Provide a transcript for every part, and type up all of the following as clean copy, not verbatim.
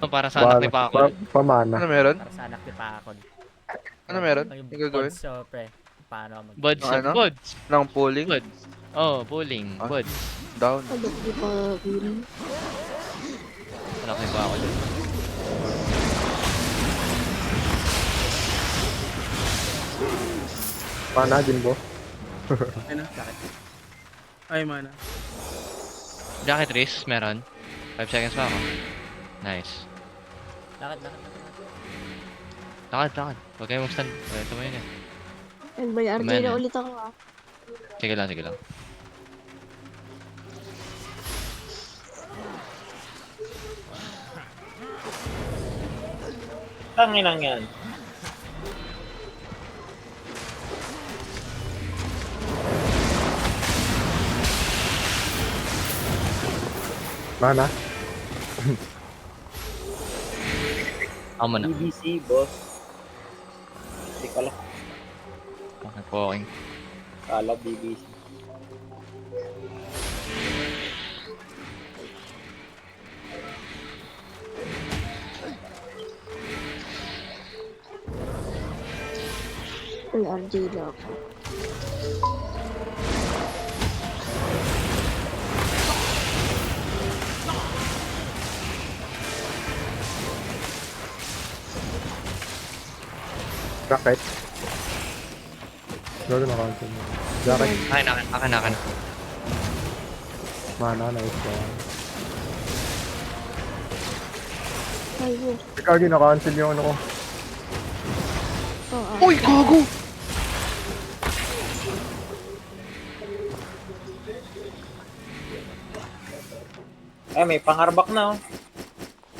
para sa anak ni Pakol. Pamana. Ano meron? Para sa anak ni Pakon. Ano meron? Yung Yung gagawin? pods, so, pre. Paano mag... Buds, Ng ano? buds, Ng pooling? buds. Oh, pulling, Ah. buds. Down. Alam di pa yun. Anak ni Pakol. Mana din bo. Ano? Ay, mana. Jacket race, meron. 5 seconds pa ako. Nice. Lakad. Lakad. Huwag kayo mag-stand. Ito mo yun eh. And may RJ Amen. na ulit ako ah. Sige lang. Tanginang yan. Mana. Ako muna. BBC, boss. Hindi ka lang. Okay, poking. Kala BBC. May RJ na ako. Jacket. Lalo na cancel mo. Jacket. Akin. Mana, nice one. Ay, mo. Ikaw na-cancel yung ano ko. Oh, ah. Uy, gago! Ay, may pangarbak na oh.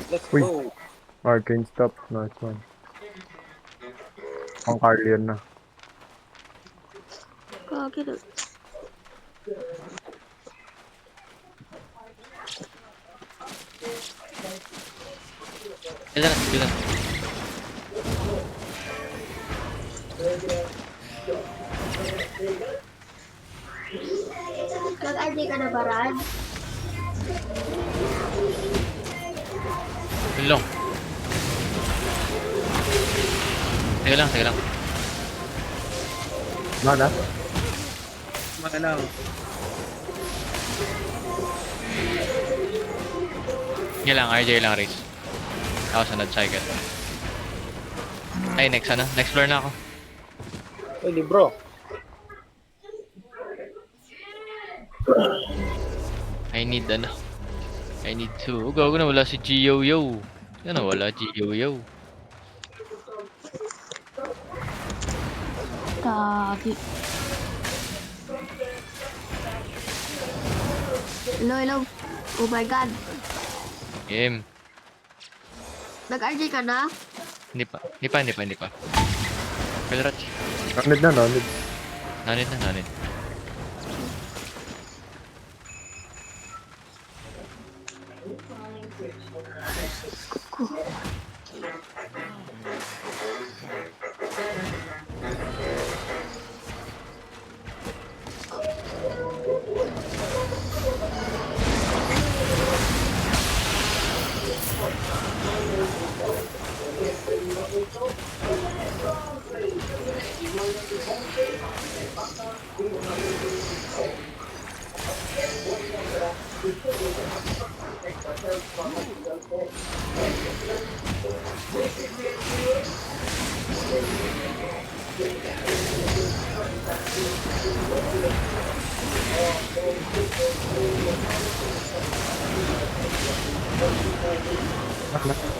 Let's Uy. go. Arcane stop. Nice one. Pang Carlian na. Kagi na. Sige lang. Nag-RJ ka na ba, Rad? Long. Sige lang. Mana. Mana lang. Sige lang, RJ lang race. Ako sunod cycle. Ay, next floor na ako. Uy, libro. I need to. Gago na wala si Gio Yo. Yan na wala Gio Yo. Kagi. Hello. Oh my god. Game. Nag-RJ ka na? Hindi pa. Pelrach. Nanid na, nanid. Nanid.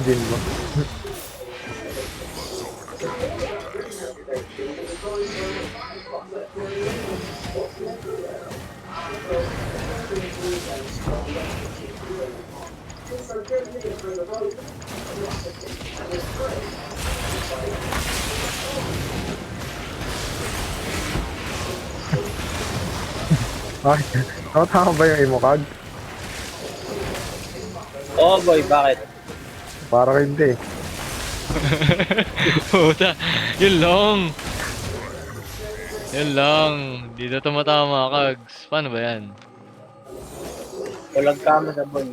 Jin mo. Ay, tama ba yung Imokag? Oh boy, bakit? Parang hindi. Puta, yun lang. Dito tumatama, Kags. Paano ba yan? Walang kama na boy.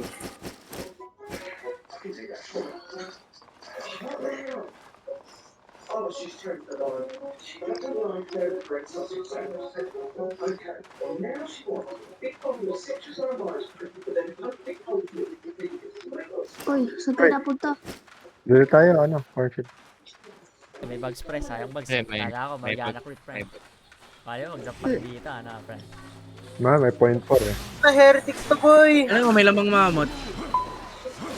Uy, saan ka Uy. napunta? Dito tayo, ano, worship. May bugs pre, sayang bugs. Hindi, may- Kala ko may Morgana bug- crit pre. may bug. Kaya mag-jump pa dito, ano pre. May point 4 eh. Ah, heretic to boy! Alam mo, may lamang mamot.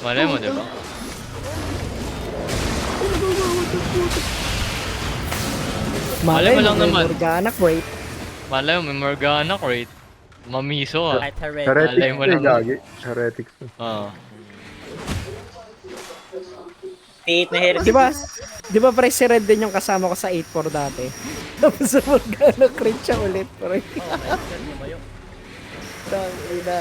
Malay mo, di ba? Malay mo lang may naman. Morgana crate. Malay mo, may Morgana crate. Mamiso ah. Kahit Heretics. Heretics Malay mo eh, lang. gagi. Heretics eh. Oo. Tate na heretic. Di ba pre si Red din yung kasama ko sa 8-4 dati? Tapos sa Morgana crate siya ulit. Pre. Oh, may hindi mo yung. Tangina.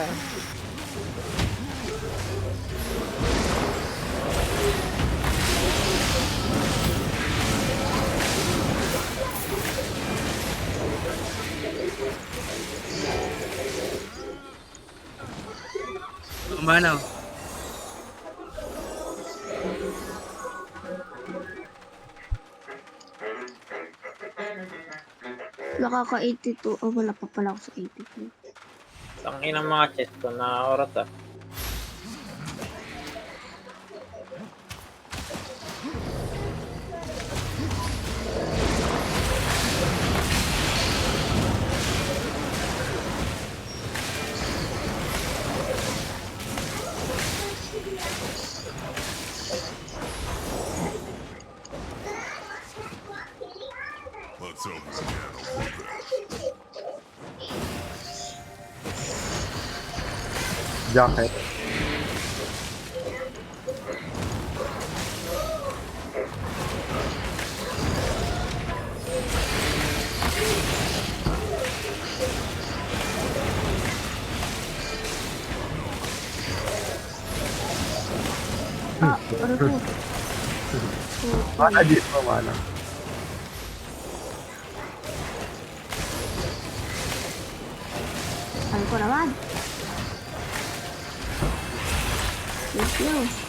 Manaw. Nakaka-82. Oh, wala pa pala ako sa 82. Tangin ang mga chest ko na orat ah. Jacket. Ah, ano to? Mana dito, mana. Ano ko naman? Thank you.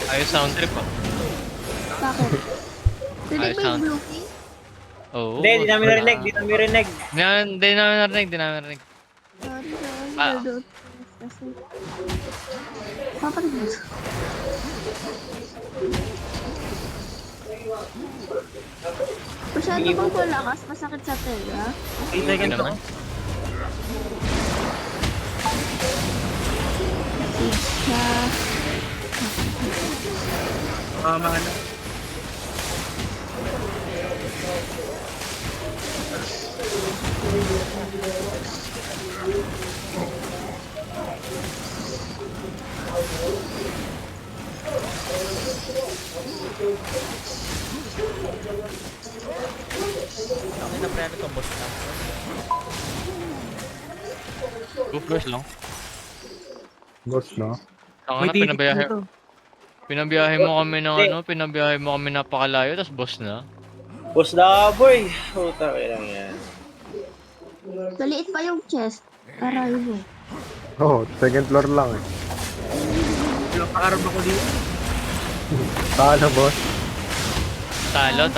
Ayos sound trip ah. Bakit? Pwede Ayos ba yung sound. blue key? Oo. Hindi, di namin narinig, di namin narinig. Di namin narinig, di namin narinig. Sorry, sorry. Ah. Nandun. Kasi... Papanig mo. Masyado bang malakas? Masakit sa tenga? Hindi naman. Siya... Mana. Ang na pre, ano to, boss lang. Go first lang. Boss, no? Ang May na, titik na to. pinabiyahe mo kami ng ano, pinabiyahe mo kami napakalayo, tapos boss na. Boss na boy! Puta ko lang yan. Maliit pa yung chest. Aray mo. Oh, second floor lang eh. Ilang pakarap ako dito. Paano, boss? Talo.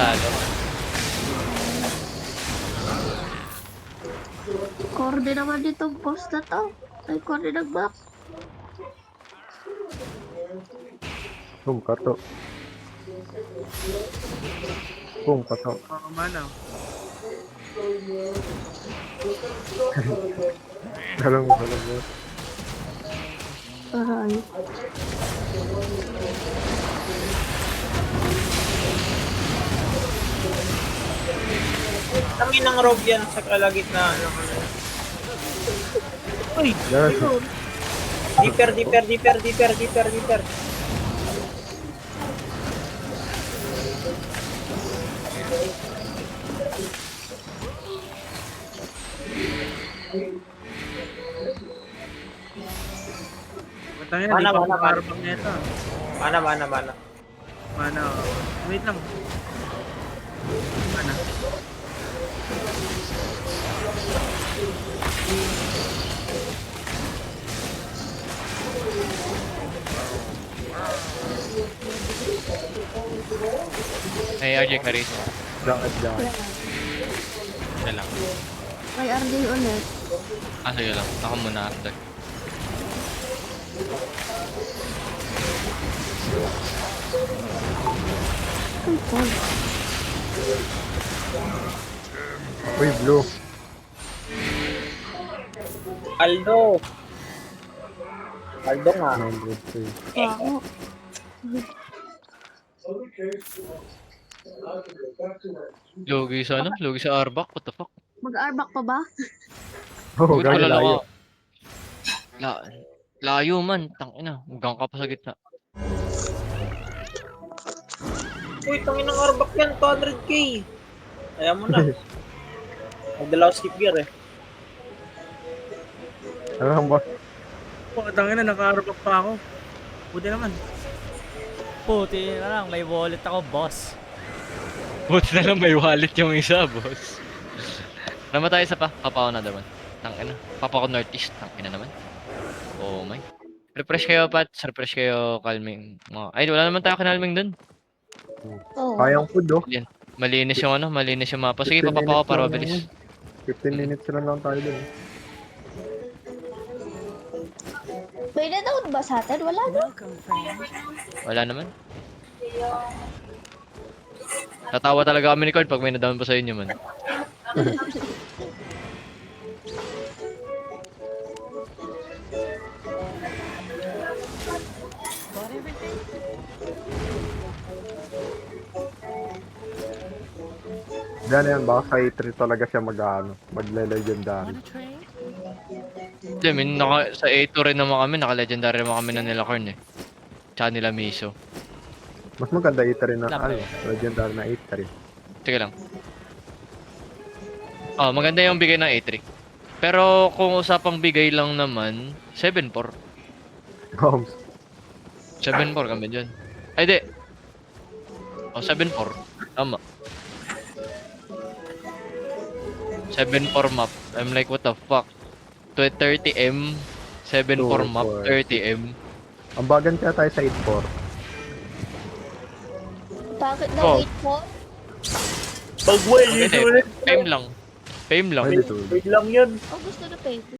Korde naman ditong boss na to. Ay, korde ng map. Kato. Kato. Manaw. Alam mo, boss. Aray. Tangin ng rogue yan sa kalagitnaan ng ano. Yan. Deeper, deeper, deeper, deeper, deeper, deeper. Matangin, Mana, di pa mana, makakarabak nito. Mana, mana, mana. Mana, oh. Wait lang. Mana. Ay, RJ Caris. Jacket, jacket. Isa lang. Kay RJ ulit. Ah, sige lang. Ako muna after. Ay, Paul. Uy, blue. Aldo. Aldo nga. 100k. Ako. Lugi sa ano? Lugi sa Arbak? What the fuck? Mag-arbak pa ba? Oh, Bakit gagi wala layo. ako? Layo man. Tangina. Hanggang ka pa sa gitna. Uy, tangin ng Arbak yan, 200k. Kaya mo na. Magdala ko skip gear eh. Ano lang, boss? Tangin na, nakakarabak pa ako. Buti naman. Puti na lang, may wallet ako, boss. Buti na lang may wallet yung isa, boss. Namatay isa pa. Papa ko na naman. Tangina. Papa ko northeast. Tangina naman. Oh my. Refresh kayo, Pat. Refresh kayo, calming. Ay, wala naman tayo kinalming dun. Oo. Kayang food, oh. Malinis yung ano, malinis yung mapa. Sige, 15 papapa ko minutes para lang mabilis. naman. 15 minutes lang tayo dun. May na-down ba sa atin? Wala na. Wala naman. Tatawa talaga kami ni Cord pag may na-down pa sa inyo man. Diyan yan, baka sa E3 talaga siya magle-legendary. Hindi, sa A2 rin naman kami, naka-legendary naman kami na nila Corn eh. Tsaka nila Miso. Mas maganda E3 na, Laban. legendary na E3. Sige lang. Oh, maganda yung bigay ng A3. Pero kung usapang bigay lang naman, 7-4. Bombs. 7-4 kami dyan. Ay, di. Oh, 7-4. Tama. 7-4 map. I'm like, what the fuck? 30M, 7-4 map, 30M. Ang bagan kaya tayo sa 8-4. Bakit na Oh. wait mo? Pag-way, Hindi, fame lang. Fame lang. Pwede to. Wait lang yun. Oh, gusto na pay.